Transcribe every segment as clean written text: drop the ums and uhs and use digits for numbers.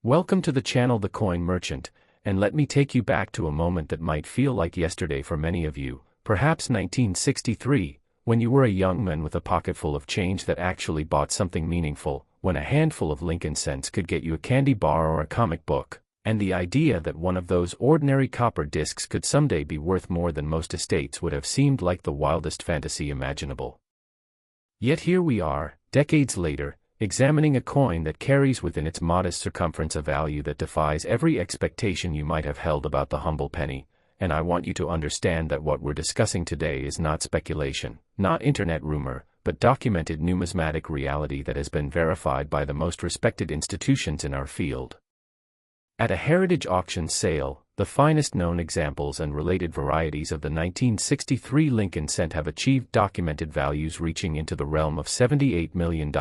Welcome to the channel The Coin Merchant, and let me take you back to a moment that might feel like yesterday for many of you, perhaps 1963, when you were a young man with a pocket full of change that actually bought something meaningful, when a handful of Lincoln cents could get you a candy bar or a comic book, and the idea that one of those ordinary copper discs could someday be worth more than most estates would have seemed like the wildest fantasy imaginable. Yet here we are, decades later, examining a coin that carries within its modest circumference a value that defies every expectation you might have held about the humble penny, and I want you to understand that what we're discussing today is not speculation, not internet rumor, but documented numismatic reality that has been verified by the most respected institutions in our field. At a heritage auction sale, the finest known examples and related varieties of the 1963 Lincoln cent have achieved documented values reaching into the realm of $78 million,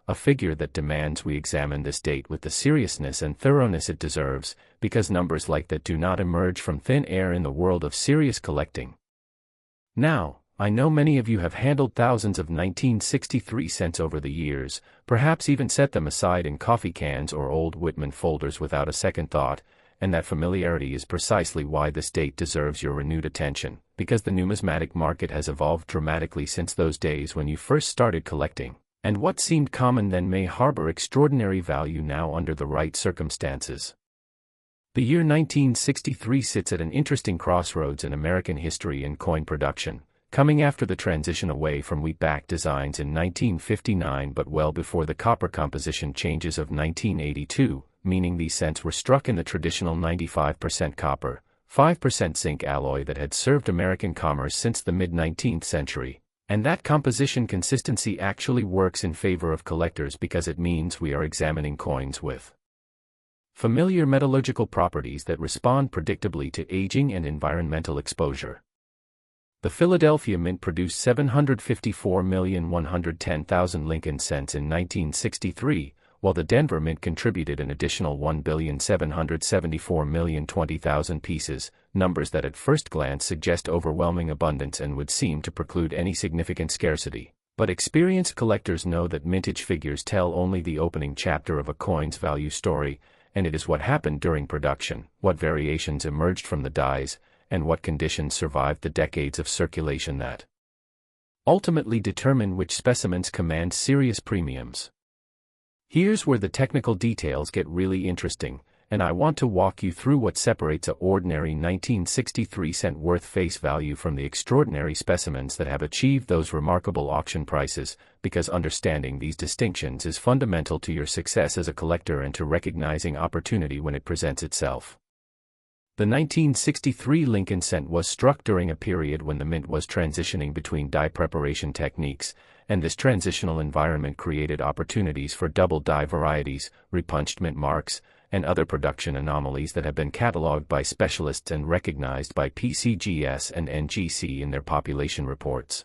a figure that demands we examine this date with the seriousness and thoroughness it deserves, because numbers like that do not emerge from thin air in the world of serious collecting. Now, I know many of you have handled thousands of 1963 cents over the years, perhaps even set them aside in coffee cans or old Whitman folders without a second thought, and that familiarity is precisely why this date deserves your renewed attention, because the numismatic market has evolved dramatically since those days when you first started collecting, and what seemed common then may harbor extraordinary value now under the right circumstances. The year 1963 sits at an interesting crossroads in American history and coin production, coming after the transition away from wheat-backed designs in 1959 but well before the copper composition changes of 1982, meaning these cents were struck in the traditional 95% copper, 5% zinc alloy that had served American commerce since the mid-19th century, and that composition consistency actually works in favor of collectors because it means we are examining coins with familiar metallurgical properties that respond predictably to aging and environmental exposure. The Philadelphia Mint produced 754,110,000 Lincoln cents in 1963, while the Denver Mint contributed an additional 1,774,020,000 pieces, numbers that at first glance suggest overwhelming abundance and would seem to preclude any significant scarcity. But experienced collectors know that mintage figures tell only the opening chapter of a coin's value story, and it is what happened during production, what variations emerged from the dies, and what conditions survived the decades of circulation that ultimately determine which specimens command serious premiums. Here's where the technical details get really interesting, and I want to walk you through what separates an ordinary 1963 cent worth face value from the extraordinary specimens that have achieved those remarkable auction prices, because understanding these distinctions is fundamental to your success as a collector and to recognizing opportunity when it presents itself. The 1963 Lincoln cent was struck during a period when the mint was transitioning between die preparation techniques, and this transitional environment created opportunities for double die varieties, repunched mint marks, and other production anomalies that have been cataloged by specialists and recognized by PCGS and NGC in their population reports.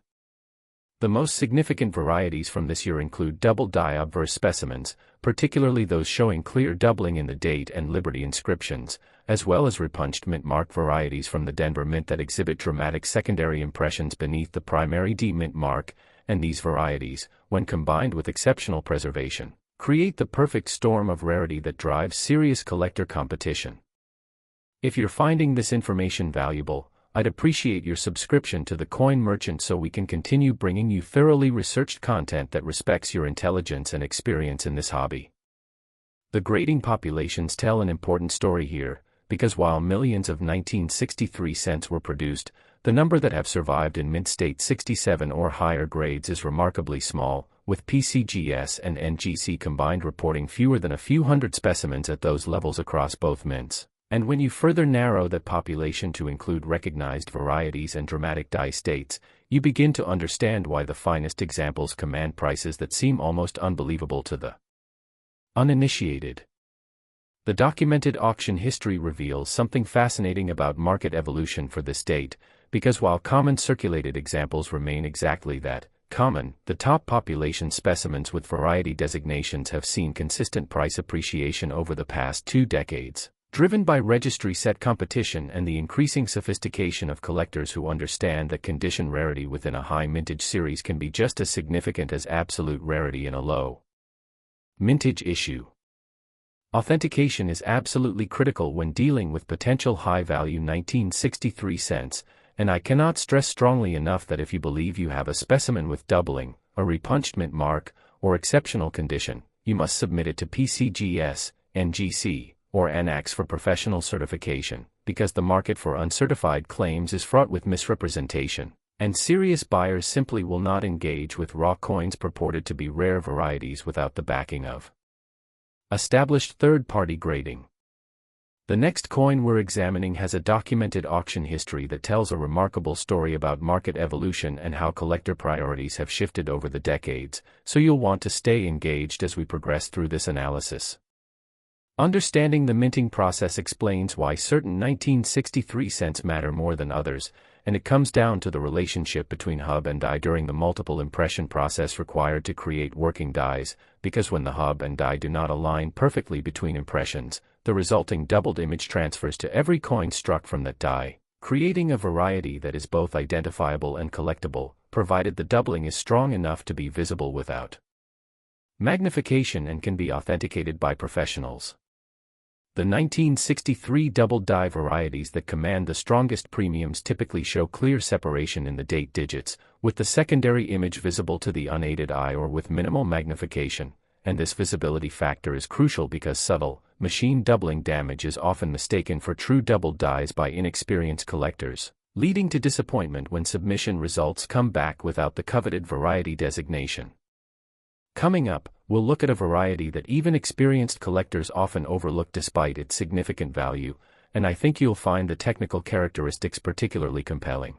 The most significant varieties from this year include double die obverse specimens, particularly those showing clear doubling in the date and Liberty inscriptions, as well as repunched mint mark varieties from the Denver Mint that exhibit dramatic secondary impressions beneath the primary D mint mark, and these varieties, when combined with exceptional preservation, create the perfect storm of rarity that drives serious collector competition. If you're finding this information valuable, I'd appreciate your subscription to The Coin Merchant so we can continue bringing you thoroughly researched content that respects your intelligence and experience in this hobby. The grading populations tell an important story here, because while millions of 1963 cents were produced, the number that have survived in mint state 67 or higher grades is remarkably small, with PCGS and NGC combined reporting fewer than a few hundred specimens at those levels across both mints. And when you further narrow that population to include recognized varieties and dramatic die states, you begin to understand why the finest examples command prices that seem almost unbelievable to the uninitiated. The documented auction history reveals something fascinating about market evolution for this date, because while common circulated examples remain exactly that, common, the top population specimens with variety designations have seen consistent price appreciation over the past 2 decades. Driven by registry set competition and the increasing sophistication of collectors who understand that condition rarity within a high mintage series can be just as significant as absolute rarity in a low mintage issue. Authentication is absolutely critical when dealing with potential high-value 1963 cents, and I cannot stress strongly enough that if you believe you have a specimen with doubling, a repunched mint mark, or exceptional condition, you must submit it to PCGS, NGC, or NX for professional certification, because the market for uncertified claims is fraught with misrepresentation, and serious buyers simply will not engage with raw coins purported to be rare varieties without the backing of established third-party grading. The next coin we're examining has a documented auction history that tells a remarkable story about market evolution and how collector priorities have shifted over the decades, so you'll want to stay engaged as we progress through this analysis. Understanding the minting process explains why certain 1963 cents matter more than others, and it comes down to the relationship between hub and die during the multiple impression process required to create working dies, because when the hub and die do not align perfectly between impressions, the resulting doubled image transfers to every coin struck from that die, creating a variety that is both identifiable and collectible, provided the doubling is strong enough to be visible without magnification and can be authenticated by professionals. The 1963 double die varieties that command the strongest premiums typically show clear separation in the date digits, with the secondary image visible to the unaided eye or with minimal magnification, and this visibility factor is crucial because subtle, machine doubling damage is often mistaken for true double dies by inexperienced collectors, leading to disappointment when submission results come back without the coveted variety designation. Coming up, we'll look at a variety that even experienced collectors often overlook despite its significant value, and I think you'll find the technical characteristics particularly compelling.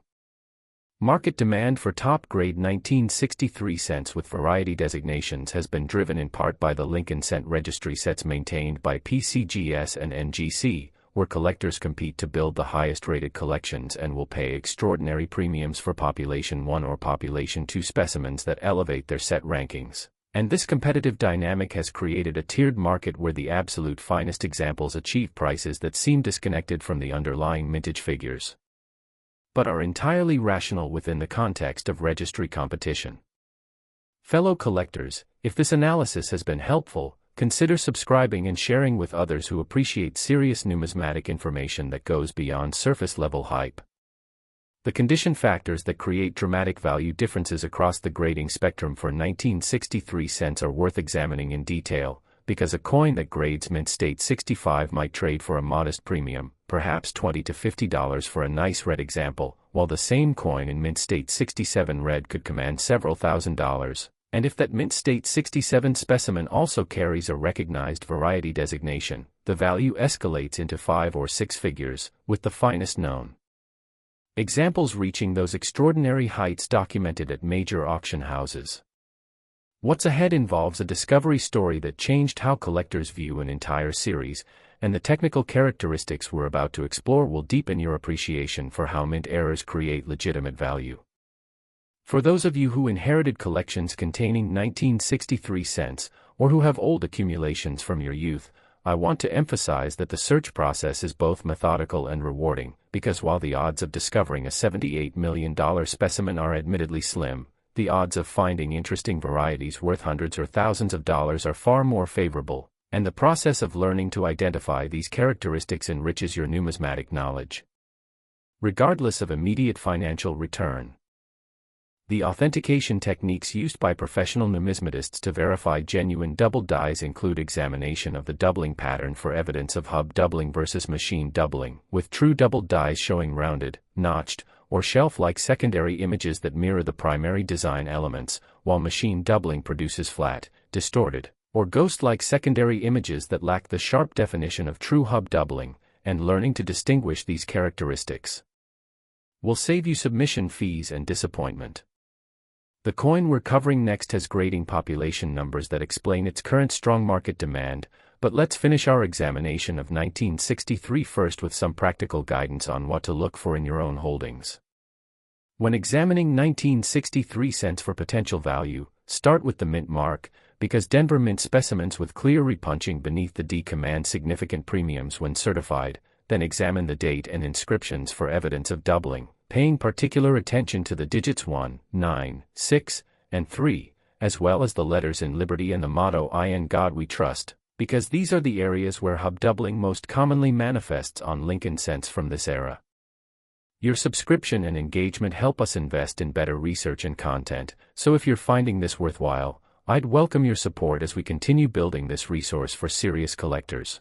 Market demand for top-grade 1963 cents with variety designations has been driven in part by the Lincoln Cent Registry sets maintained by PCGS and NGC, where collectors compete to build the highest-rated collections and will pay extraordinary premiums for Population 1 or Population 2 specimens that elevate their set rankings. And this competitive dynamic has created a tiered market where the absolute finest examples achieve prices that seem disconnected from the underlying mintage figures, but are entirely rational within the context of registry competition. Fellow collectors, if this analysis has been helpful, consider subscribing and sharing with others who appreciate serious numismatic information that goes beyond surface-level hype. The condition factors that create dramatic value differences across the grading spectrum for 1963 cents are worth examining in detail, because a coin that grades mint state 65 might trade for a modest premium, perhaps $20 to $50 for a nice red example, while the same coin in mint state 67 red could command several $1,000s, and if that mint state 67 specimen also carries a recognized variety designation, the value escalates into 5 or 6 figures, with the finest known examples reaching those extraordinary heights documented at major auction houses. What's Ahead involves a discovery story that changed how collectors view an entire series, and the technical characteristics we're about to explore will deepen your appreciation for how mint errors create legitimate value. For those of you who inherited collections containing 1963 cents, or who have old accumulations from your youth, I want to emphasize that the search process is both methodical and rewarding, because while the odds of discovering a $78 million specimen are admittedly slim, the odds of finding interesting varieties worth hundreds or thousands of dollars are far more favorable, and the process of learning to identify these characteristics enriches your numismatic knowledge, regardless of immediate financial return. The authentication techniques used by professional numismatists to verify genuine double dies include examination of the doubling pattern for evidence of hub doubling versus machine doubling, with true double dies showing rounded, notched, or shelf-like secondary images that mirror the primary design elements, while machine doubling produces flat, distorted, or ghost-like secondary images that lack the sharp definition of true hub doubling, and learning to distinguish these characteristics will save you submission fees and disappointment. The coin we're covering next has grading population numbers that explain its current strong market demand, but let's finish our examination of 1963 first with some practical guidance on what to look for in your own holdings. When examining 1963 cents for potential value, start with the mint mark, because Denver Mint specimens with clear repunching beneath the D command significant premiums when certified. Then examine the date and inscriptions for evidence of doubling, paying particular attention to the digits 1, 9, 6, and 3, as well as the letters in Liberty and the motto "I in God We Trust," because these are the areas where hobdoubling most commonly manifests on Lincoln cents from this era. Your subscription and engagement help us invest in better research and content, so if you're finding this worthwhile, I'd welcome your support as we continue building this resource for serious collectors.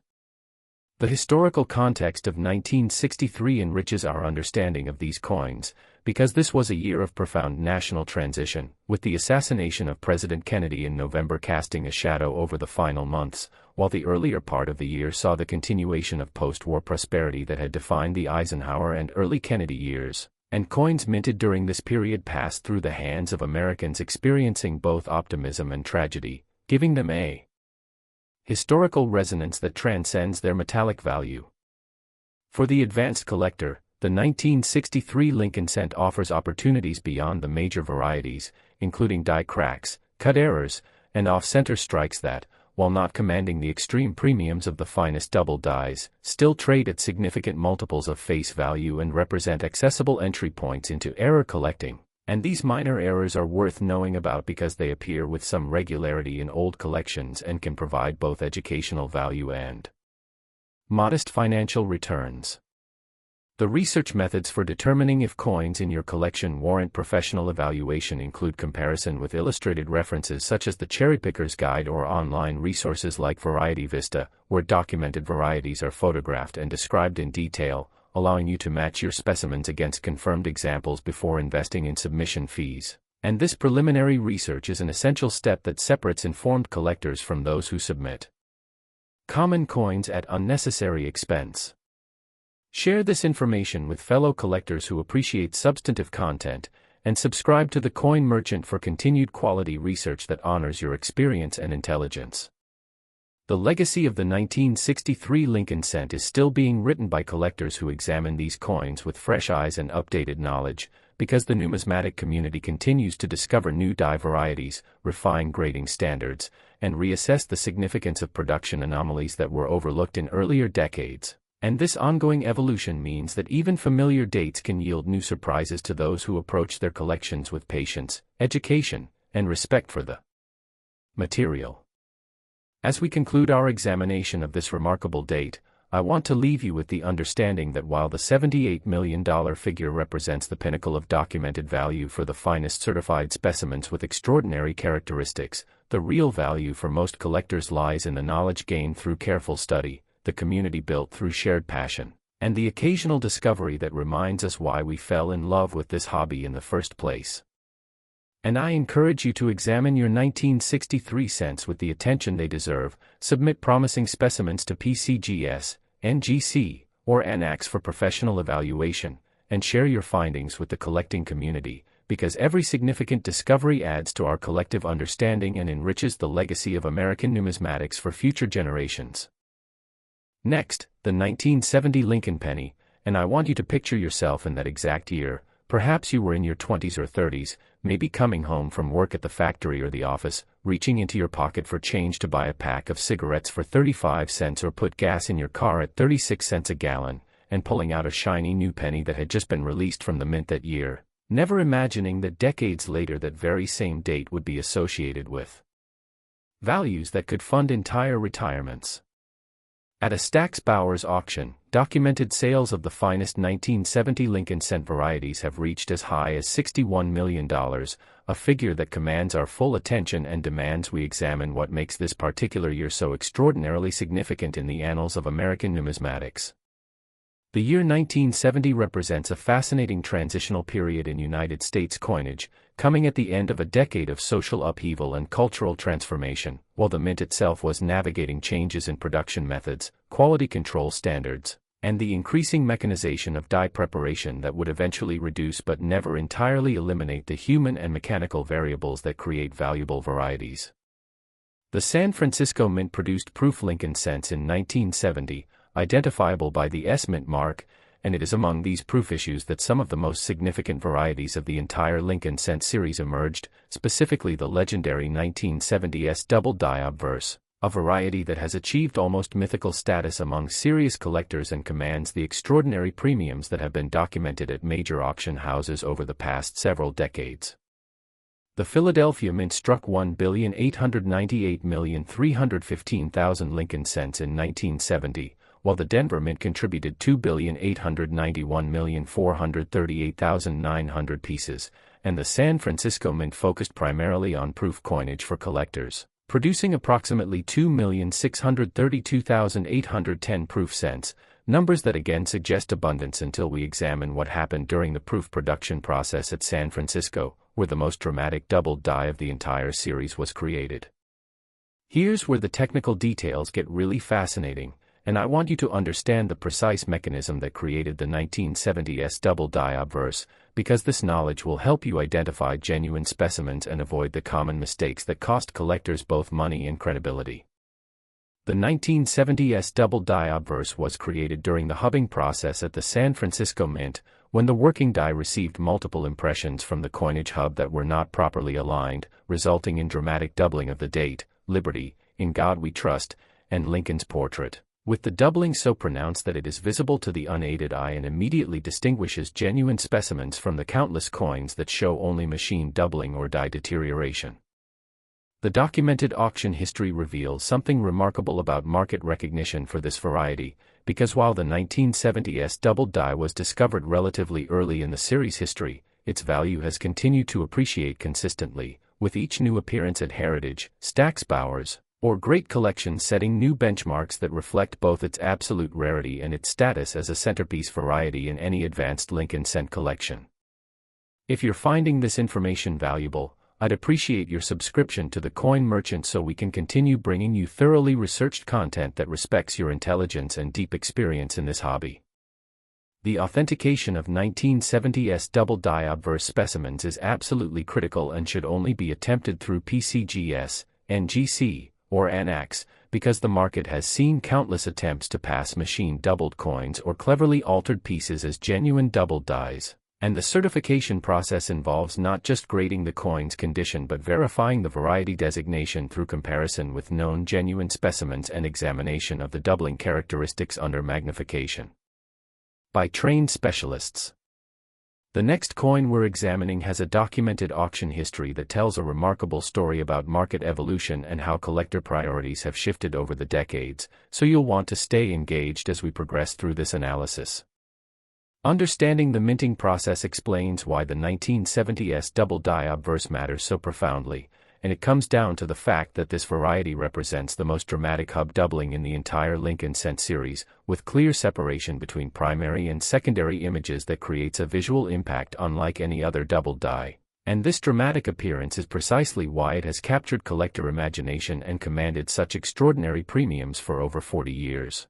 The historical context of 1963 enriches our understanding of these coins, because this was a year of profound national transition, with the assassination of President Kennedy in November casting a shadow over the final months, while the earlier part of the year saw the continuation of post-war prosperity that had defined the Eisenhower and early Kennedy years, and coins minted during this period passed through the hands of Americans experiencing both optimism and tragedy, giving them a historical resonance that transcends their metallic value. For the advanced collector, the 1963 Lincoln cent offers opportunities beyond the major varieties, including die cracks, cut errors, and off-center strikes that, while not commanding the extreme premiums of the finest double dies, still trade at significant multiples of face value and represent accessible entry points into error collecting. And these minor errors are worth knowing about because they appear with some regularity in old collections and can provide both educational value and modest financial returns. The research methods for determining if coins in your collection warrant professional evaluation include comparison with illustrated references such as the Cherry Picker's Guide or online resources like Variety Vista, where documented varieties are photographed and described in detail, allowing you to match your specimens against confirmed examples before investing in submission fees. And this preliminary research is an essential step that separates informed collectors from those who submit common coins at unnecessary expense. Share this information with fellow collectors who appreciate substantive content, and subscribe to the Coin Merchant for continued quality research that honors your experience and intelligence. The legacy of the 1963 Lincoln cent is still being written by collectors who examine these coins with fresh eyes and updated knowledge, because the numismatic community continues to discover new die varieties, refine grading standards, and reassess the significance of production anomalies that were overlooked in earlier decades. And this ongoing evolution means that even familiar dates can yield new surprises to those who approach their collections with patience, education, and respect for the material. As we conclude our examination of this remarkable date, I want to leave you with the understanding that while the $78 million figure represents the pinnacle of documented value for the finest certified specimens with extraordinary characteristics, the real value for most collectors lies in the knowledge gained through careful study, the community built through shared passion, and the occasional discovery that reminds us why we fell in love with this hobby in the first place. And I encourage you to examine your 1963 cents with the attention they deserve, submit promising specimens to PCGS, NGC, or ANAX for professional evaluation, and share your findings with the collecting community, because every significant discovery adds to our collective understanding and enriches the legacy of American numismatics for future generations. Next, the 1970 Lincoln penny, and I want you to picture yourself in that exact year. Perhaps you were in your 20s or 30s, maybe coming home from work at the factory or the office, reaching into your pocket for change to buy a pack of cigarettes for 35 cents or put gas in your car at 36 cents a gallon, and pulling out a shiny new penny that had just been released from the mint that year, never imagining that decades later that very same date would be associated with values that could fund entire retirements. At a Stack's Bowers auction, documented sales of the finest 1970 Lincoln cent varieties have reached as high as $61 million, a figure that commands our full attention and demands we examine what makes this particular year so extraordinarily significant in the annals of American numismatics. The year 1970 represents a fascinating transitional period in United States coinage, coming at the end of a decade of social upheaval and cultural transformation, while the mint itself was navigating changes in production methods, quality control standards, and the increasing mechanization of die preparation that would eventually reduce but never entirely eliminate the human and mechanical variables that create valuable varieties. The San Francisco Mint produced proof Lincoln cents in 1970, identifiable by the S-Mint mark, and it is among these proof issues that some of the most significant varieties of the entire Lincoln cent series emerged, specifically the legendary 1970 S double die obverse, a variety that has achieved almost mythical status among serious collectors and commands the extraordinary premiums that have been documented at major auction houses over the past several decades. The Philadelphia Mint struck 1,898,315,000 Lincoln cents in 1970, while the Denver Mint contributed 2,891,438,900 pieces, and the San Francisco Mint focused primarily on proof coinage for collectors, producing approximately 2,632,810 proof cents, numbers that again suggest abundance until we examine what happened during the proof production process at San Francisco, where the most dramatic doubled die of the entire series was created. Here's where the technical details get really fascinating, and I want you to understand the precise mechanism that created the 1970s double die obverse, because this knowledge will help you identify genuine specimens and avoid the common mistakes that cost collectors both money and credibility. The 1970s double die obverse was created during the hubbing process at the San Francisco Mint, when the working die received multiple impressions from the coinage hub that were not properly aligned, resulting in dramatic doubling of the date, Liberty, In God We Trust, and Lincoln's portrait, with the doubling so pronounced that it is visible to the unaided eye and immediately distinguishes genuine specimens from the countless coins that show only machine doubling or die deterioration. The documented auction history reveals something remarkable about market recognition for this variety, because while the 1970s doubled die was discovered relatively early in the series history, its value has continued to appreciate consistently, with each new appearance at Heritage, Stack's Bowers, or Great Collection setting new benchmarks that reflect both its absolute rarity and its status as a centerpiece variety in any advanced Lincoln cent collection. If you're finding this information valuable, I'd appreciate your subscription to the Coin Merchant so we can continue bringing you thoroughly researched content that respects your intelligence and deep experience in this hobby. The authentication of 1970s double die obverse specimens is absolutely critical and should only be attempted through PCGS, NGC, or ANAX, because the market has seen countless attempts to pass machine doubled coins or cleverly altered pieces as genuine doubled dies. And the certification process involves not just grading the coin's condition but verifying the variety designation through comparison with known genuine specimens and examination of the doubling characteristics under magnification by trained specialists. The next coin we're examining has a documented auction history that tells a remarkable story about market evolution and how collector priorities have shifted over the decades, so you'll want to stay engaged as we progress through this analysis. Understanding the minting process explains why the 1970s double die obverse matters so profoundly, and it comes down to the fact that this variety represents the most dramatic hub doubling in the entire Lincoln cent series, with clear separation between primary and secondary images that creates a visual impact unlike any other double die. And this dramatic appearance is precisely why it has captured collector imagination and commanded such extraordinary premiums for over 40 years.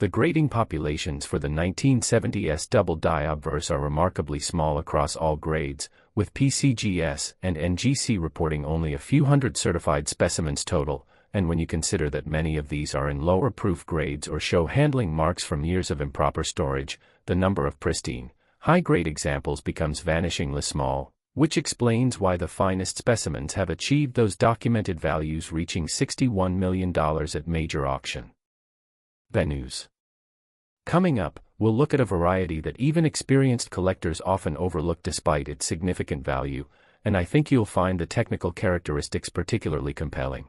The grading populations for the 1970s double die obverse are remarkably small across all grades, with PCGS and NGC reporting only a few hundred certified specimens total, and when you consider that many of these are in lower proof grades or show handling marks from years of improper storage, the number of pristine, high-grade examples becomes vanishingly small, which explains why the finest specimens have achieved those documented values reaching $61 million at major auction venues. Coming up, we'll look at a variety that even experienced collectors often overlook despite its significant value, and I think you'll find the technical characteristics particularly compelling.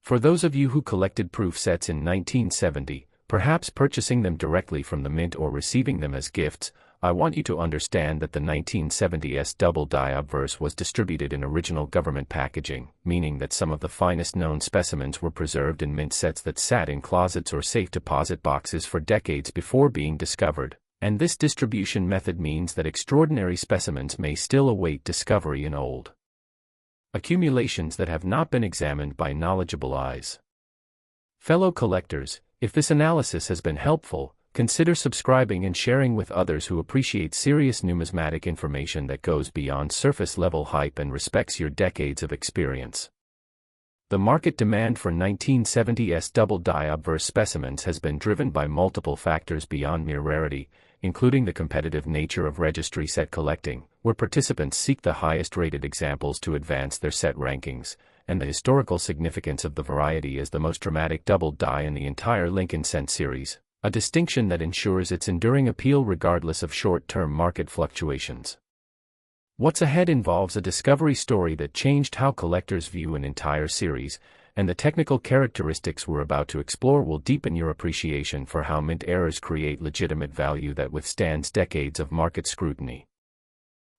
For those of you who collected proof sets in 1970, perhaps purchasing them directly from the mint or receiving them as gifts, I want you to understand that the 1970s double die obverse was distributed in original government packaging, meaning that some of the finest known specimens were preserved in mint sets that sat in closets or safe deposit boxes for decades before being discovered, and this distribution method means that extraordinary specimens may still await discovery in old accumulations that have not been examined by knowledgeable eyes. Fellow collectors, if this analysis has been helpful, consider subscribing and sharing with others who appreciate serious numismatic information that goes beyond surface-level hype and respects your decades of experience. The market demand for 1970s double die obverse specimens has been driven by multiple factors beyond mere rarity, including the competitive nature of registry set collecting, where participants seek the highest-rated examples to advance their set rankings, and the historical significance of the variety as the most dramatic double die in the entire Lincoln cent series, a distinction that ensures its enduring appeal regardless of short-term market fluctuations. What's Ahead involves a discovery story that changed how collectors view an entire series, and the technical characteristics we're about to explore will deepen your appreciation for how mint errors create legitimate value that withstands decades of market scrutiny.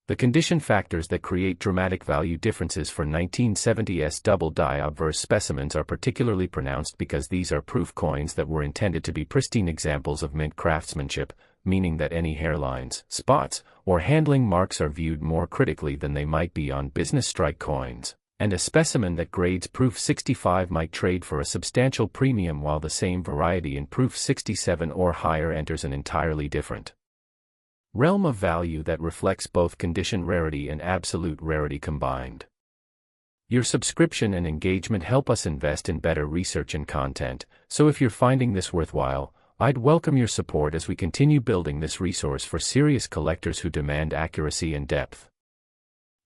The condition factors that create dramatic value differences for 1970s double-die obverse specimens are particularly pronounced because these are proof coins that were intended to be pristine examples of mint craftsmanship, meaning that any hairlines, spots, or handling marks are viewed more critically than they might be on business strike coins, and a specimen that grades proof 65 might trade for a substantial premium while the same variety in proof 67 or higher enters an entirely different realm of value that reflects both condition rarity and absolute rarity combined. Your subscription and engagement help us invest in better research and content, so if you're finding this worthwhile, I'd welcome your support as we continue building this resource for serious collectors who demand accuracy and depth.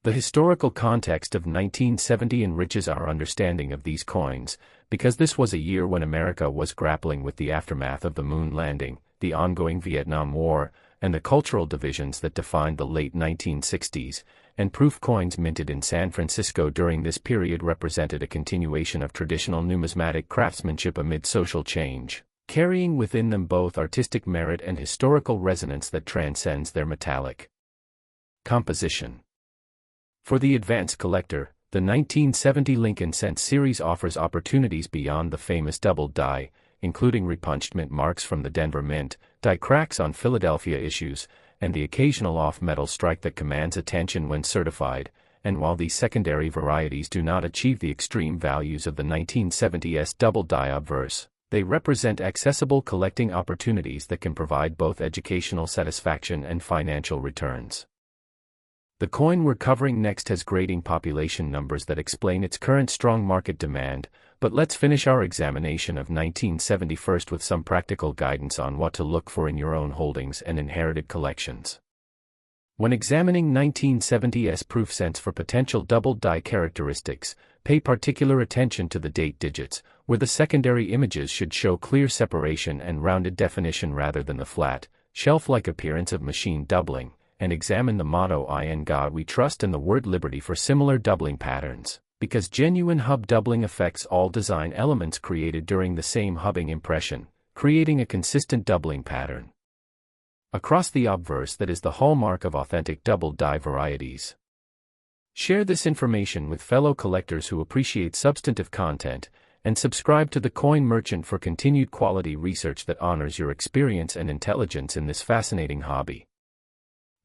The historical context of 1970 enriches our understanding of these coins, because this was a year when America was grappling with the aftermath of the moon landing, the ongoing Vietnam War, and the cultural divisions that defined the late 1960s, and proof coins minted in San Francisco during this period represented a continuation of traditional numismatic craftsmanship amid social change, carrying within them both artistic merit and historical resonance that transcends their metallic composition. For the advanced collector, the 1970 Lincoln Cent series offers opportunities beyond the famous double die, including repunched mint marks from the Denver Mint, die cracks on Philadelphia issues, and the occasional off-metal strike that commands attention when certified, and while these secondary varieties do not achieve the extreme values of the 1970s double die obverse, they represent accessible collecting opportunities that can provide both educational satisfaction and financial returns. The coin we're covering next has grading population numbers that explain its current strong market demand, but let's finish our examination of 1970 first with some practical guidance on what to look for in your own holdings and inherited collections. When examining 1970s proof cents for potential double die characteristics, pay particular attention to the date digits, where the secondary images should show clear separation and rounded definition rather than the flat, shelf-like appearance of machine doubling, and examine the motto "In God We Trust" and the word "Liberty" for similar doubling patterns, because genuine hub doubling affects all design elements created during the same hubbing impression, creating a consistent doubling pattern across the obverse that is the hallmark of authentic double die varieties. Share this information with fellow collectors who appreciate substantive content, and subscribe to the Coin Merchant for continued quality research that honors your experience and intelligence in this fascinating hobby.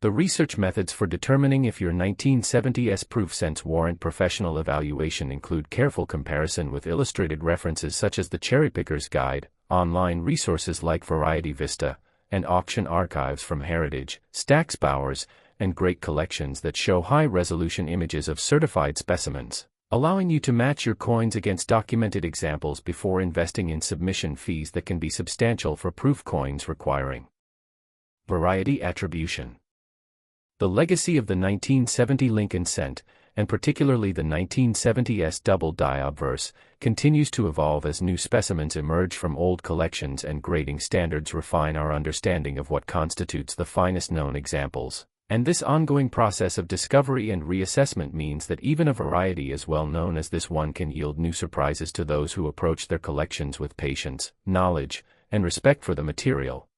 The research methods for determining if your 1970s proof cents warrant professional evaluation include careful comparison with illustrated references such as the Cherry Picker's Guide, online resources like Variety Vista, and auction archives from Heritage, Stack's Bowers, and great collections that show high-resolution images of certified specimens, allowing you to match your coins against documented examples before investing in submission fees that can be substantial for proof coins requiring variety attribution. The legacy of the 1970 Lincoln Cent, and particularly the 1970s double die obverse, continues to evolve as new specimens emerge from old collections and grading standards refine our understanding of what constitutes the finest known examples. And this ongoing process of discovery and reassessment means that even a variety as well known as this one can yield new surprises to those who approach their collections with patience, knowledge, and respect for the material.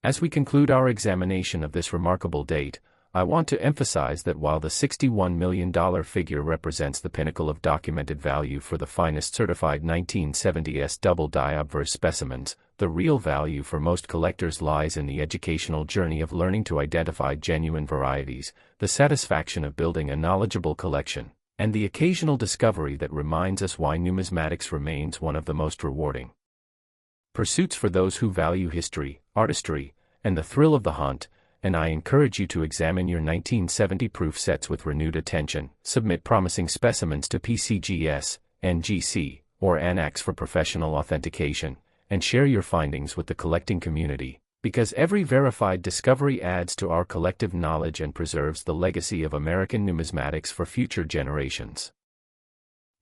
As we conclude our examination of this remarkable date, I want to emphasize that while the $61 million figure represents the pinnacle of documented value for the finest certified 1970s double die obverse specimens, the real value for most collectors lies in the educational journey of learning to identify genuine varieties, the satisfaction of building a knowledgeable collection, and the occasional discovery that reminds us why numismatics remains one of the most rewarding pursuits for those who value history, artistry, and the thrill of the hunt. And I encourage you to examine your 1970 proof sets with renewed attention, submit promising specimens to PCGS, NGC, or ANAX for professional authentication, and share your findings with the collecting community, because every verified discovery adds to our collective knowledge and preserves the legacy of American numismatics for future generations.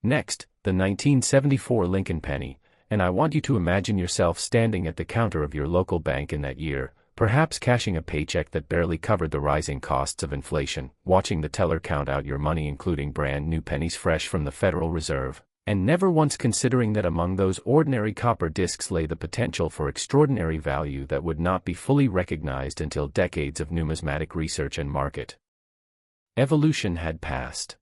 Next, the 1974 Lincoln penny, and I want you to imagine yourself standing at the counter of your local bank in that year, perhaps cashing a paycheck that barely covered the rising costs of inflation, watching the teller count out your money including brand new pennies fresh from the Federal Reserve, and never once considering that among those ordinary copper discs lay the potential for extraordinary value that would not be fully recognized until decades of numismatic research and market evolution had passed.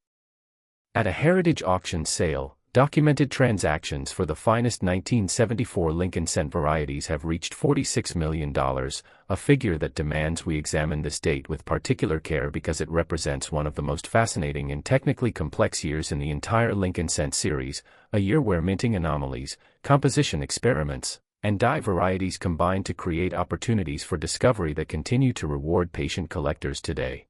At a heritage auction sale, documented transactions for the finest 1974 Lincoln cent varieties have reached $46 million, a figure that demands we examine this date with particular care because it represents one of the most fascinating and technically complex years in the entire Lincoln cent series, a year where minting anomalies, composition experiments, and die varieties combine to create opportunities for discovery that continue to reward patient collectors today.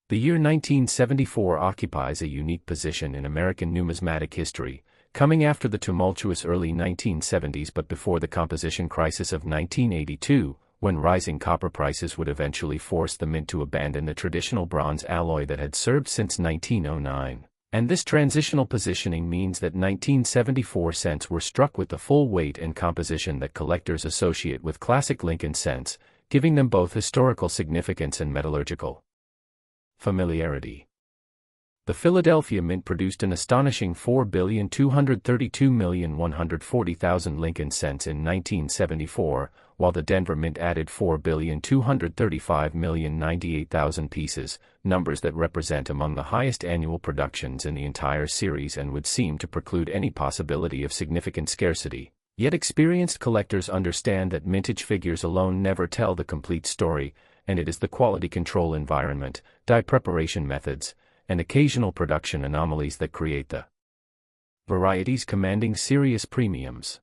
The year 1974 occupies a unique position in American numismatic history, coming after the tumultuous early 1970s but before the composition crisis of 1982, when rising copper prices would eventually force the mint to abandon the traditional bronze alloy that had served since 1909. And this transitional positioning means that 1974 cents were struck with the full weight and composition that collectors associate with classic Lincoln cents, giving them both historical significance and metallurgical familiarity. The Philadelphia Mint produced an astonishing 4,232,140,000 Lincoln cents in 1974, while the Denver Mint added 4,235,098,000 pieces, numbers that represent among the highest annual productions in the entire series and would seem to preclude any possibility of significant scarcity. Yet experienced collectors understand that mintage figures alone never tell the complete story, and it is the quality control environment, die preparation methods, and occasional production anomalies that create the varieties commanding serious premiums.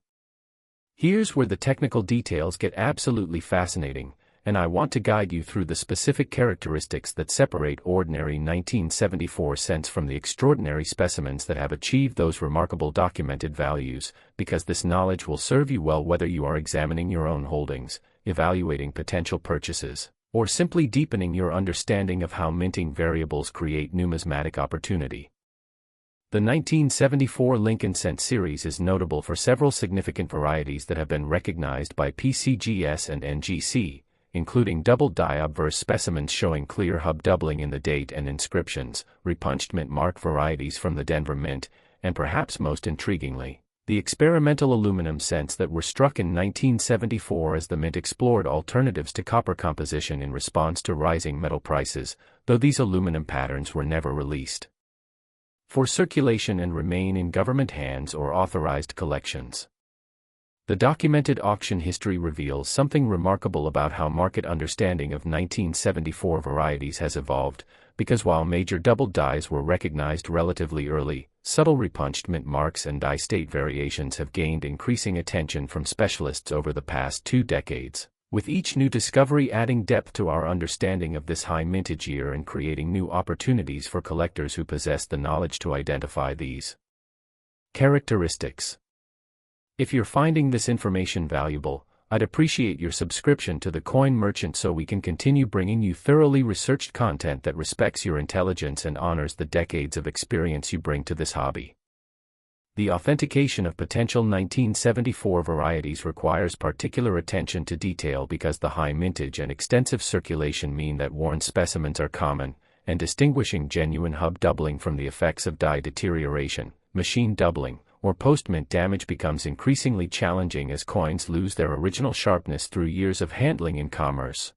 Here's where the technical details get absolutely fascinating, and I want to guide you through the specific characteristics that separate ordinary 1974 cents from the extraordinary specimens that have achieved those remarkable documented values, because this knowledge will serve you well whether you are examining your own holdings, evaluating potential purchases, or simply deepening your understanding of how minting variables create numismatic opportunity. The 1974 Lincoln cent series is notable for several significant varieties that have been recognized by PCGS and NGC, including double die obverse specimens showing clear hub doubling in the date and inscriptions, repunched mint mark varieties from the Denver Mint, and perhaps most intriguingly, the experimental aluminum cents that were struck in 1974 as the Mint explored alternatives to copper composition in response to rising metal prices, though these aluminum patterns were never released for circulation and remain in government hands or authorized collections. The documented auction history reveals something remarkable about how market understanding of 1974 varieties has evolved, because while major double dies were recognized relatively early, subtle repunched mint marks and die state variations have gained increasing attention from specialists over the past 2 decades, with each new discovery adding depth to our understanding of this high mintage year and creating new opportunities for collectors who possess the knowledge to identify these characteristics. If you're finding this information valuable, I'd appreciate your subscription to the Coin Merchant so we can continue bringing you thoroughly researched content that respects your intelligence and honors the decades of experience you bring to this hobby. The authentication of potential 1974 varieties requires particular attention to detail because the high mintage and extensive circulation mean that worn specimens are common, and distinguishing genuine hub doubling from the effects of die deterioration, machine doubling, or post-mint damage becomes increasingly challenging as coins lose their original sharpness through years of handling in commerce.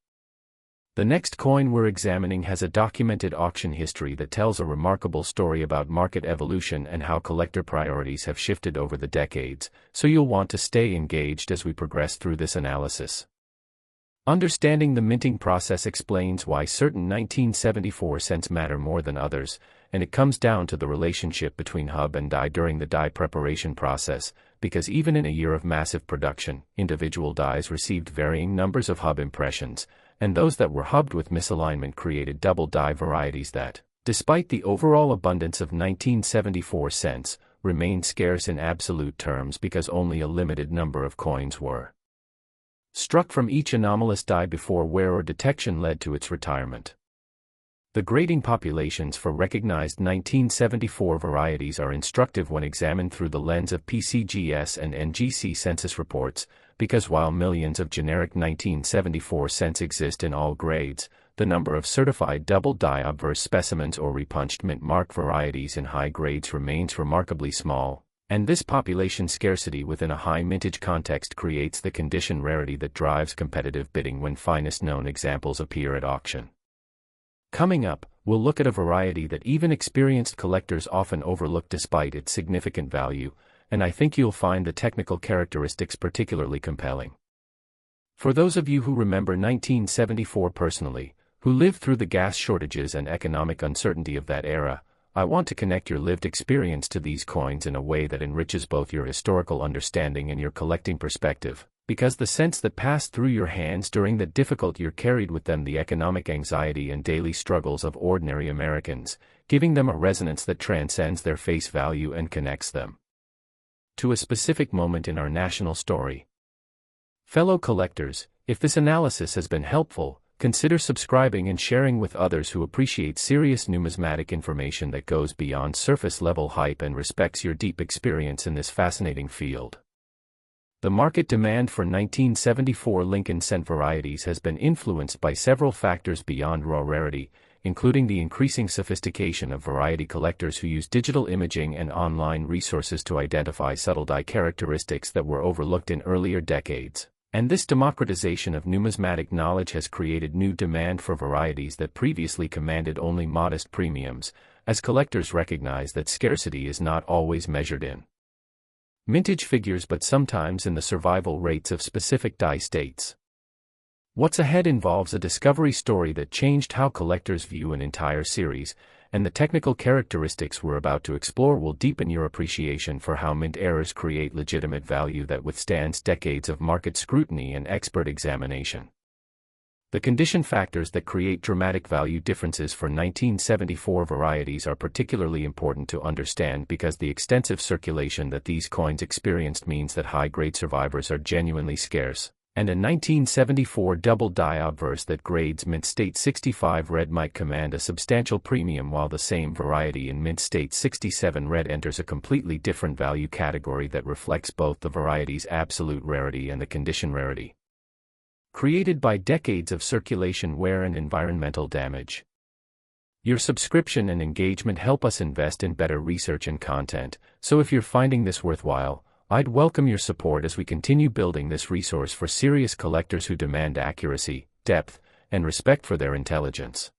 The next coin we're examining has a documented auction history that tells a remarkable story about market evolution and how collector priorities have shifted over the decades, so you'll want to stay engaged as we progress through this analysis. Understanding the minting process explains why certain 1974 cents matter more than others, and it comes down to the relationship between hub and die during the die preparation process, because even in a year of massive production, individual dies received varying numbers of hub impressions, and those that were hubbed with misalignment created double die varieties that, despite the overall abundance of 1974 cents, remained scarce in absolute terms because only a limited number of coins were struck from each anomalous die before wear or detection led to its retirement. The grading populations for recognized 1974 varieties are instructive when examined through the lens of PCGS and NGC census reports, because while millions of generic 1974 cents exist in all grades, the number of certified double die obverse specimens or repunched mint mark varieties in high grades remains remarkably small, and this population scarcity within a high mintage context creates the condition rarity that drives competitive bidding when finest known examples appear at auction. Coming up, we'll look at a variety that even experienced collectors often overlook despite its significant value, and I think you'll find the technical characteristics particularly compelling. For those of you who remember 1974 personally, who lived through the gas shortages and economic uncertainty of that era, I want to connect your lived experience to these coins in a way that enriches both your historical understanding and your collecting perspective, because the cents that passed through your hands during that difficult year carried with them the economic anxiety and daily struggles of ordinary Americans, giving them a resonance that transcends their face value and connects them to a specific moment in our national story. Fellow collectors, if this analysis has been helpful, consider subscribing and sharing with others who appreciate serious numismatic information that goes beyond surface-level hype and respects your deep experience in this fascinating field. The market demand for 1974 Lincoln cent varieties has been influenced by several factors beyond raw rarity, including the increasing sophistication of variety collectors who use digital imaging and online resources to identify subtle die characteristics that were overlooked in earlier decades. And this democratization of numismatic knowledge has created new demand for varieties that previously commanded only modest premiums, as collectors recognize that scarcity is not always measured in mintage figures but sometimes in the survival rates of specific die states. What's Ahead involves a discovery story that changed how collectors view an entire series, and the technical characteristics we're about to explore will deepen your appreciation for how mint errors create legitimate value that withstands decades of market scrutiny and expert examination. The condition factors that create dramatic value differences for 1974 varieties are particularly important to understand because the extensive circulation that these coins experienced means that high-grade survivors are genuinely scarce, and a 1974 double die obverse that grades mint state 65 red might command a substantial premium while the same variety in mint state 67 red enters a completely different value category that reflects both the variety's absolute rarity and the condition rarity created by decades of circulation wear and environmental damage. Your subscription and engagement help us invest in better research and content, so if you're finding this worthwhile, I'd welcome your support as we continue building this resource for serious collectors who demand accuracy, depth, and respect for their intelligence.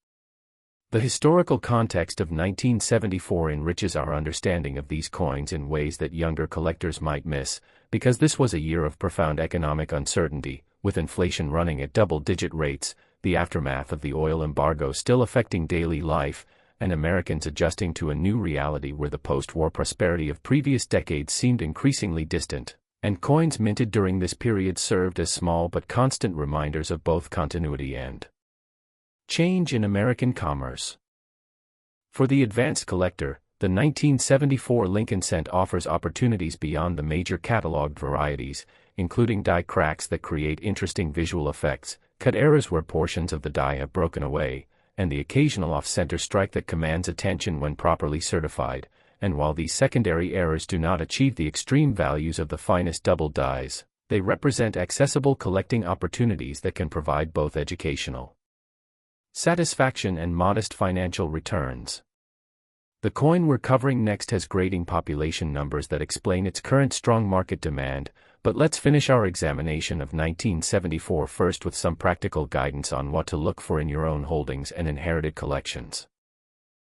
The historical context of 1974 enriches our understanding of these coins in ways that younger collectors might miss, because this was a year of profound economic uncertainty, with inflation running at double-digit rates, the aftermath of the oil embargo still affecting daily life, and Americans adjusting to a new reality where the post-war prosperity of previous decades seemed increasingly distant, and coins minted during this period served as small but constant reminders of both continuity and change in American commerce. For the advanced collector, the 1974 Lincoln cent offers opportunities beyond the major cataloged varieties, including die cracks that create interesting visual effects, cut errors where portions of the die have broken away, and the occasional off-center strike that commands attention when properly certified, and while these secondary errors do not achieve the extreme values of the finest double dies, they represent accessible collecting opportunities that can provide both educational satisfaction and modest financial returns. The coin we're covering next has grading population numbers that explain its current strong market demand, but let's finish our examination of 1974 first with some practical guidance on what to look for in your own holdings and inherited collections.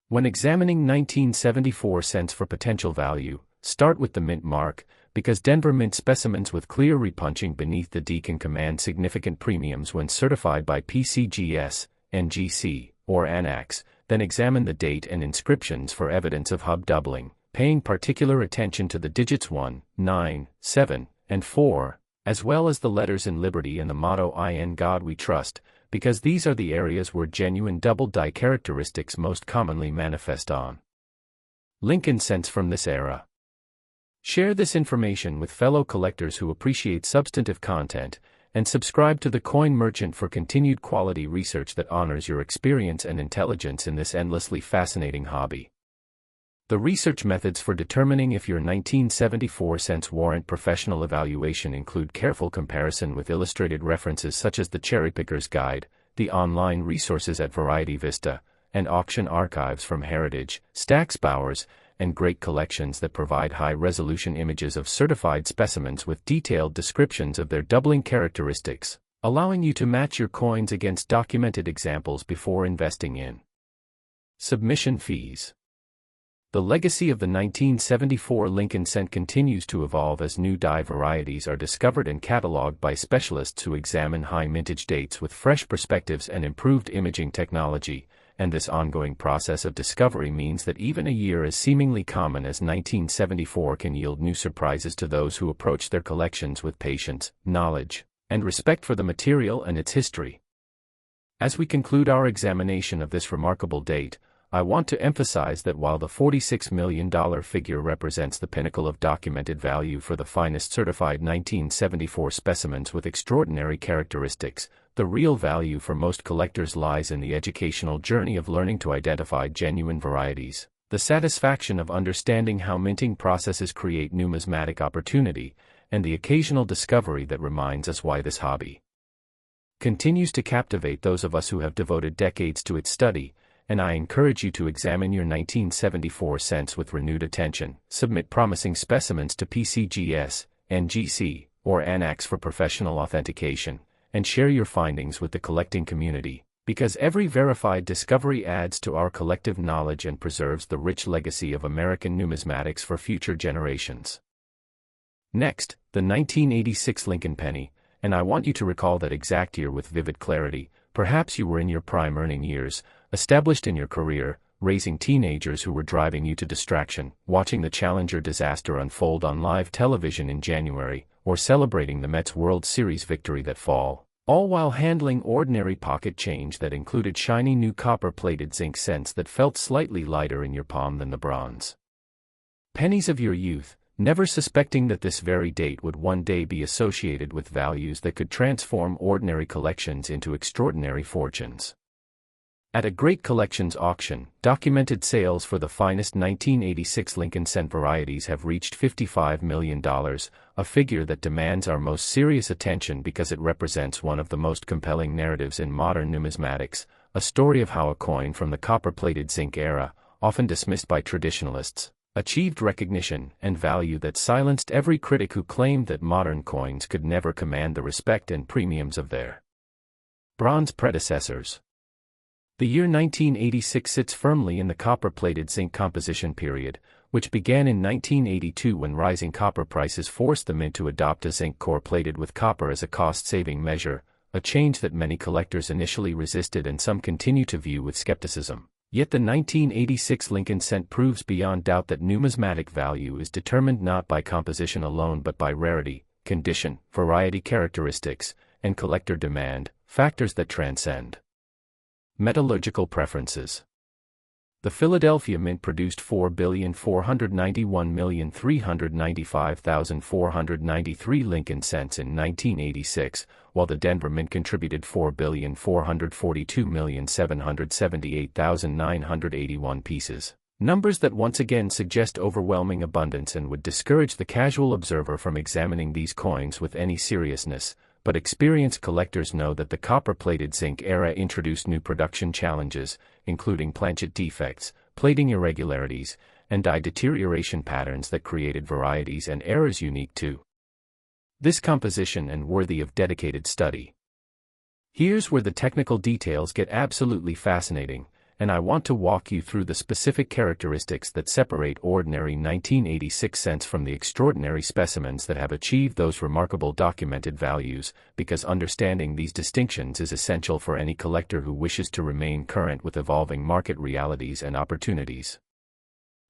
When examining 1974 cents for potential value, start with the mint mark, because Denver Mint specimens with clear repunching beneath the D can command significant premiums when certified by PCGS, NGC, or ANAX. Then examine the date and inscriptions for evidence of hub doubling, paying particular attention to the digits 1, 9, 7, and 4, as well as the letters in Liberty and the motto "In God We Trust," because these are the areas where genuine double die characteristics most commonly manifest on Lincoln cents from this era. Share this information with fellow collectors who appreciate substantive content, and subscribe to the Coin Merchant for continued quality research that honors your experience and intelligence in this endlessly fascinating hobby. The research methods for determining if your 1974 cents warrant professional evaluation include careful comparison with illustrated references such as the Cherry Picker's Guide, the online resources at Variety Vista, and auction archives from Heritage, Stack's Bowers, and great collections that provide high-resolution images of certified specimens with detailed descriptions of their doubling characteristics, allowing you to match your coins against documented examples before investing in. Submission fees. The legacy of the 1974 Lincoln cent continues to evolve as new die varieties are discovered and cataloged by specialists who examine high mintage dates with fresh perspectives and improved imaging technology, and this ongoing process of discovery means that even a year as seemingly common as 1974 can yield new surprises to those who approach their collections with patience, knowledge, and respect for the material and its history. As we conclude our examination of this remarkable date, I want to emphasize that while the $46 million figure represents the pinnacle of documented value for the finest certified 1974 specimens with extraordinary characteristics, the real value for most collectors lies in the educational journey of learning to identify genuine varieties, the satisfaction of understanding how minting processes create numismatic opportunity, and the occasional discovery that reminds us why this hobby continues to captivate those of us who have devoted decades to its study. And I encourage you to examine your 1974 cents with renewed attention, submit promising specimens to PCGS, NGC, or ANAX for professional authentication, and share your findings with the collecting community, because every verified discovery adds to our collective knowledge and preserves the rich legacy of American numismatics for future generations. Next, the 1986 Lincoln penny, and I want you to recall that exact year with vivid clarity. Perhaps you were in your prime earning years, established in your career, raising teenagers who were driving you to distraction, watching the Challenger disaster unfold on live television in January, or celebrating the Mets World Series victory that fall, all while handling ordinary pocket change that included shiny new copper-plated zinc cents that felt slightly lighter in your palm than the bronze pennies of your youth, never suspecting that this very date would one day be associated with values that could transform ordinary collections into extraordinary fortunes. At a great collections auction, documented sales for the finest 1986 Lincoln cent varieties have reached $55 million, a figure that demands our most serious attention because it represents one of the most compelling narratives in modern numismatics, a story of how a coin from the copper-plated zinc era, often dismissed by traditionalists, achieved recognition and value that silenced every critic who claimed that modern coins could never command the respect and premiums of their bronze predecessors. The year 1986 sits firmly in the copper-plated zinc composition period, which began in 1982 when rising copper prices forced the mint to adopt a zinc core plated with copper as a cost-saving measure, a change that many collectors initially resisted and some continue to view with skepticism. Yet the 1986 Lincoln cent proves beyond doubt that numismatic value is determined not by composition alone but by rarity, condition, variety characteristics, and collector demand, factors that transcend metallurgical preferences. The Philadelphia Mint produced 4,491,395,493 Lincoln cents in 1986, while the Denver Mint contributed 4,442,778,981 pieces. Numbers that once again suggest overwhelming abundance and would discourage the casual observer from examining these coins with any seriousness, but experienced collectors know that the copper-plated zinc era introduced new production challenges, including planchet defects, plating irregularities, and die deterioration patterns that created varieties and errors unique to this composition and worthy of dedicated study. Here's where the technical details get absolutely fascinating, and I want to walk you through the specific characteristics that separate ordinary 1986 cents from the extraordinary specimens that have achieved those remarkable documented values, because understanding these distinctions is essential for any collector who wishes to remain current with evolving market realities and opportunities.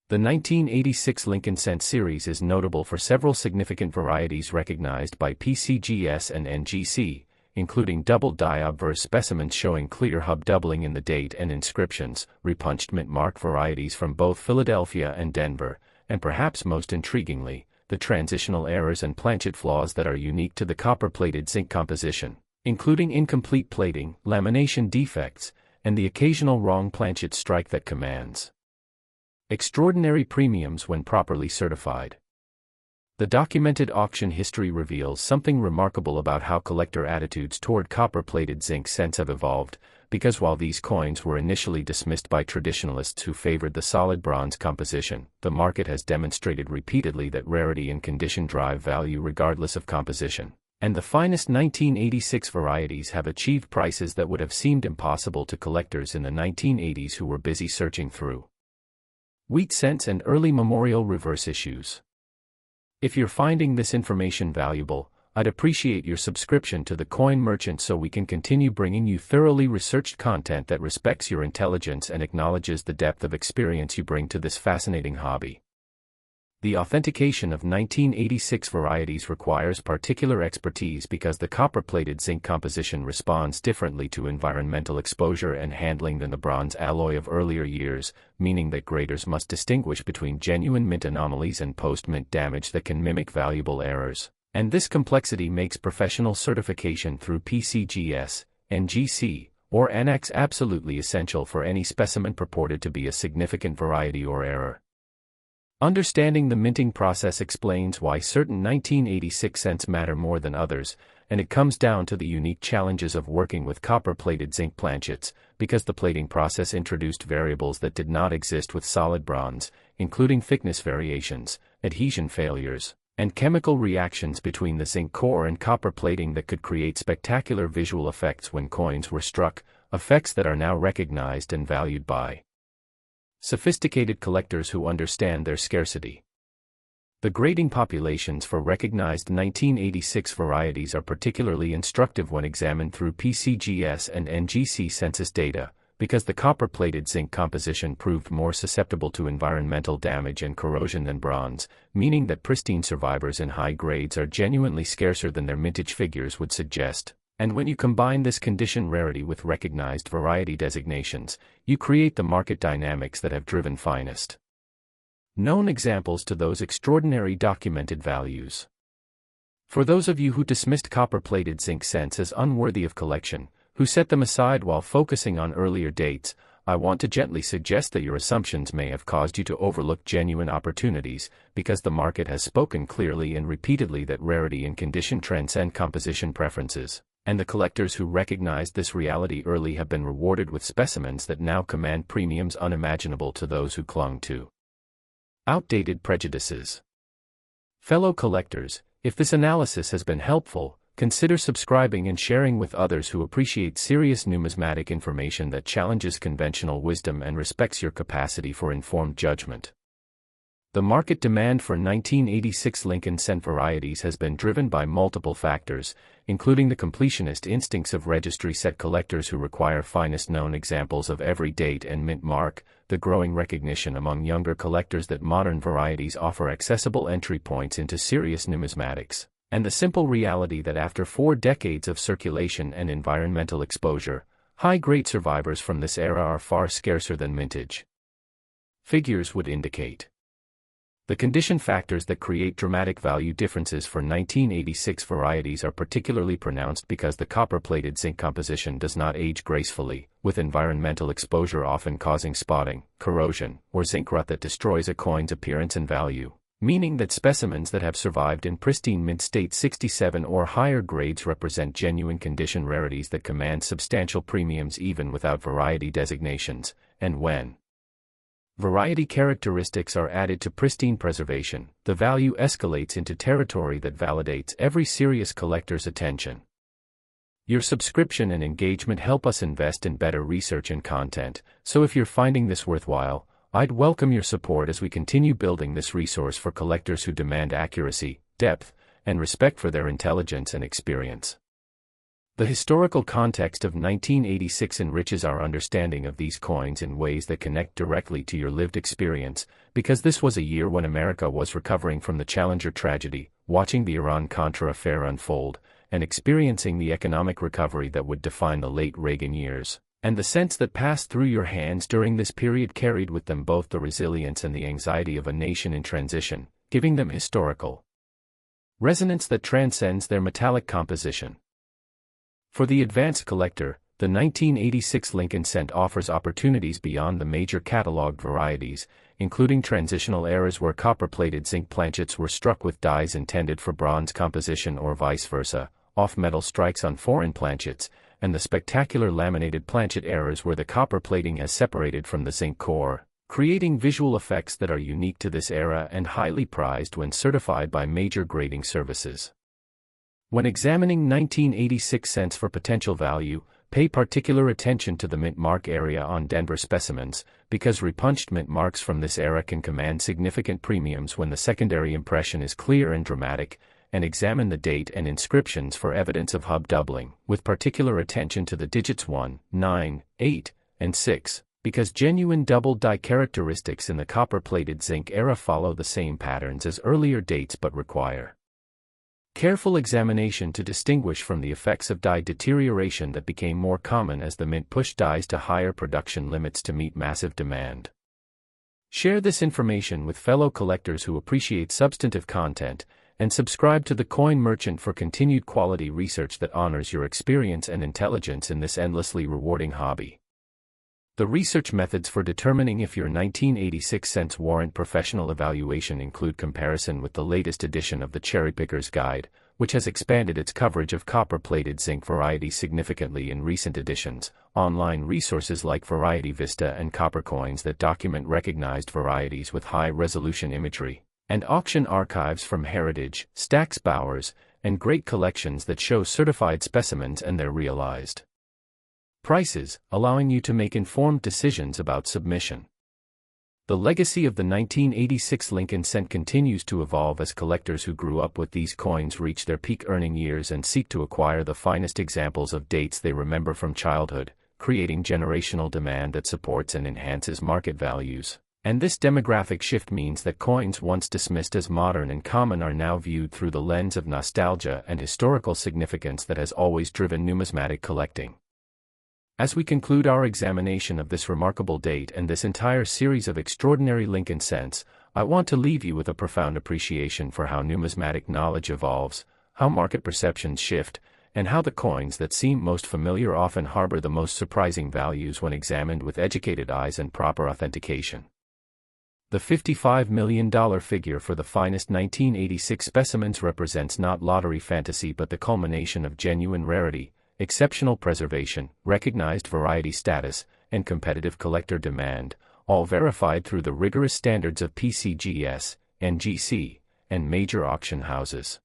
The 1986 Lincoln cent series is notable for several significant varieties recognized by PCGS and NGC, including double die obverse specimens showing clear hub doubling in the date and inscriptions, repunched mint mark varieties from both Philadelphia and Denver, and perhaps most intriguingly, the transitional errors and planchet flaws that are unique to the copper-plated zinc composition, including incomplete plating, lamination defects, and the occasional wrong planchet strike that commands Extraordinary premiums when properly certified. The documented auction history reveals something remarkable about how collector attitudes toward copper-plated zinc cents have evolved, because while these coins were initially dismissed by traditionalists who favored the solid bronze composition, the market has demonstrated repeatedly that rarity and condition drive value regardless of composition, and the finest 1986 varieties have achieved prices that would have seemed impossible to collectors in the 1980s who were busy searching through wheat cents and early memorial reverse issues. If you're finding this information valuable, I'd appreciate your subscription to the Coin Merchant so we can continue bringing you thoroughly researched content that respects your intelligence and acknowledges the depth of experience you bring to this fascinating hobby. The authentication of 1986 varieties requires particular expertise because the copper-plated zinc composition responds differently to environmental exposure and handling than the bronze alloy of earlier years, meaning that graders must distinguish between genuine mint anomalies and post-mint damage that can mimic valuable errors. And this complexity makes professional certification through PCGS, NGC, or Annex absolutely essential for any specimen purported to be a significant variety or error. Understanding the minting process explains why certain 1986 cents matter more than others, and it comes down to the unique challenges of working with copper-plated zinc planchets, because the plating process introduced variables that did not exist with solid bronze, including thickness variations, adhesion failures, and chemical reactions between the zinc core and copper plating that could create spectacular visual effects when coins were struck, effects that are now recognized and valued by sophisticated collectors who understand their scarcity. The grading populations for recognized 1986 varieties are particularly instructive when examined through PCGS and NGC census data, because the copper-plated zinc composition proved more susceptible to environmental damage and corrosion than bronze, meaning that pristine survivors in high grades are genuinely scarcer than their mintage figures would suggest. And when you combine this condition rarity with recognized variety designations, you create the market dynamics that have driven finest known examples to those extraordinary documented values. For those of you who dismissed copper-plated zinc cents as unworthy of collection, who set them aside while focusing on earlier dates, I want to gently suggest that your assumptions may have caused you to overlook genuine opportunities, because the market has spoken clearly and repeatedly that rarity and condition transcend composition preferences. And the collectors who recognized this reality early have been rewarded with specimens that now command premiums unimaginable to those who clung to outdated prejudices. Fellow collectors, if this analysis has been helpful, consider subscribing and sharing with others who appreciate serious numismatic information that challenges conventional wisdom and respects your capacity for informed judgment. The market demand for 1986 Lincoln cent varieties has been driven by multiple factors, including the completionist instincts of registry set collectors who require finest known examples of every date and mint mark, the growing recognition among younger collectors that modern varieties offer accessible entry points into serious numismatics, and the simple reality that after 4 decades of circulation and environmental exposure, high-grade survivors from this era are far scarcer than mintage figures would indicate. The condition factors that create dramatic value differences for 1986 varieties are particularly pronounced because the copper-plated zinc composition does not age gracefully, with environmental exposure often causing spotting, corrosion, or zinc rot that destroys a coin's appearance and value, meaning that specimens that have survived in pristine mint state 67 or higher grades represent genuine condition rarities that command substantial premiums even without variety designations, and when variety characteristics are added to pristine preservation, the value escalates into territory that validates every serious collector's attention. Your subscription and engagement help us invest in better research and content, so if you're finding this worthwhile, I'd welcome your support as we continue building this resource for collectors who demand accuracy, depth, and respect for their intelligence and experience. The historical context of 1986 enriches our understanding of these coins in ways that connect directly to your lived experience, because this was a year when America was recovering from the Challenger tragedy, watching the Iran-Contra affair unfold, and experiencing the economic recovery that would define the late Reagan years. And the cents that passed through your hands during this period carried with them both the resilience and the anxiety of a nation in transition, giving them historical resonance that transcends their metallic composition. For the advanced collector, the 1986 Lincoln cent offers opportunities beyond the major cataloged varieties, including transitional eras where copper-plated zinc planchets were struck with dies intended for bronze composition or vice versa, off-metal strikes on foreign planchets, and the spectacular laminated planchet eras where the copper plating has separated from the zinc core, creating visual effects that are unique to this era and highly prized when certified by major grading services. When examining 1986 cents for potential value, pay particular attention to the mint mark area on Denver specimens, because repunched mint marks from this era can command significant premiums when the secondary impression is clear and dramatic, and examine the date and inscriptions for evidence of hub doubling, with particular attention to the digits 1, 9, 8, and 6, because genuine double die characteristics in the copper-plated zinc era follow the same patterns as earlier dates but require careful examination to distinguish from the effects of die deterioration that became more common as the mint pushed dies to higher production limits to meet massive demand. Share this information with fellow collectors who appreciate substantive content, and subscribe to the Coin Merchant for continued quality research that honors your experience and intelligence in this endlessly rewarding hobby. The research methods for determining if your 1986 cents warrant professional evaluation include comparison with the latest edition of the Cherry Picker's Guide, which has expanded its coverage of copper-plated zinc varieties significantly in recent editions, online resources like Variety Vista and Copper Coins that document recognized varieties with high-resolution imagery, and auction archives from Heritage, Stax Bowers, and great collections that show certified specimens and their realized prices, allowing you to make informed decisions about submission. The legacy of the 1986 Lincoln cent continues to evolve as collectors who grew up with these coins reach their peak earning years and seek to acquire the finest examples of dates they remember from childhood, creating generational demand that supports and enhances market values. And this demographic shift means that coins once dismissed as modern and common are now viewed through the lens of nostalgia and historical significance that has always driven numismatic collecting. As we conclude our examination of this remarkable date and this entire series of extraordinary Lincoln cents, I want to leave you with a profound appreciation for how numismatic knowledge evolves, how market perceptions shift, and how the coins that seem most familiar often harbor the most surprising values when examined with educated eyes and proper authentication. The $55 million figure for the finest 1986 specimens represents not lottery fantasy but the culmination of genuine rarity, exceptional preservation, recognized variety status, and competitive collector demand, all verified through the rigorous standards of PCGS, NGC, and major auction houses.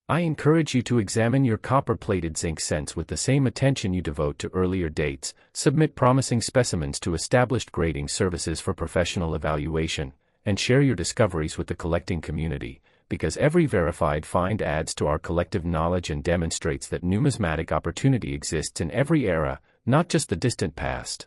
I encourage you to examine your copper-plated zinc cents with the same attention you devote to earlier dates, submit promising specimens to established grading services for professional evaluation, and share your discoveries with the collecting community, because every verified find adds to our collective knowledge and demonstrates that numismatic opportunity exists in every era, not just the distant past.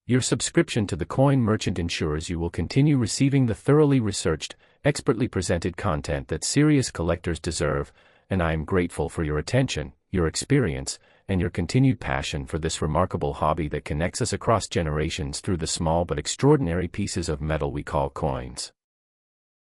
Your subscription to the Coin Merchant ensures you will continue receiving the thoroughly researched, expertly presented content that serious collectors deserve, and I am grateful for your attention, your experience, and your continued passion for this remarkable hobby that connects us across generations through the small but extraordinary pieces of metal we call coins.